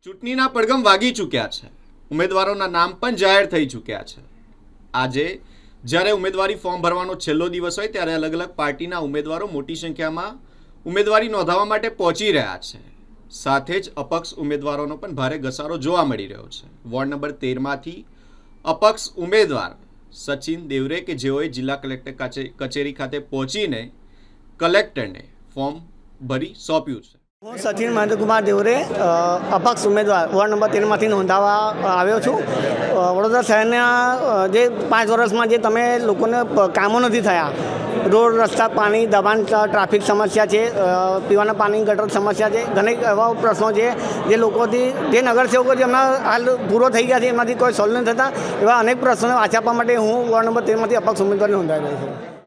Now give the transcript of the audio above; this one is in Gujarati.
ચૂંટણીના પડઘમ વાગી ચૂક્યા છે, ઉમેદવારોના નામ પણ જાહેર થઈ ચૂક્યા છે। આજે જ્યારે ઉમેદવારી ફોર્મ ભરવાનો છેલ્લો દિવસ હોય ત્યારે અલગ અલગ પાર્ટીના ઉમેદવારો મોટી સંખ્યામાં ઉમેદવારી નોંધાવવા માટે પહોંચી રહ્યા છે। સાથે જ અપક્ષ ઉમેદવારોનો પણ ભારે ઘસારો જોવા મળી રહ્યો છે। વોર્ડ નંબર 13માંથી અપક્ષ ઉમેદવાર સચિન દેવરે કે જેઓએ જિલ્લા કલેક્ટર કચેરી ખાતે પહોંચીને કલેક્ટરને ફોર્મ ભરી સોંપ્યું છે। હું સચિન મહેન્દ્રકુમાર દેવરે અપક્ષ ઉમેદવાર વોર્ડ નંબર 13માંથી નોંધાવા આવ્યો છું। વડોદરા શહેરના જે 5 વર્ષમાં જે તમે લોકોને કામો નથી થયા, રોડ રસ્તા, પાણી, દબાણ, ટ્રાફિક સમસ્યા છે, પીવાના પાણી ગટર સમસ્યા છે, ઘણી એવા પ્રશ્નો છે જે લોકોથી, જે નગરસેવકો જેમના હાલ પૂરો થઈ ગયા છે એમાંથી કોઈ સોલ્વ નથી થતા, એવા અનેક પ્રશ્નોને વાંચી આપવા માટે હું વોર્ડ નંબર 13માંથી અપક્ષ ઉમેદવાર નોંધાઈ રહ્યો છું।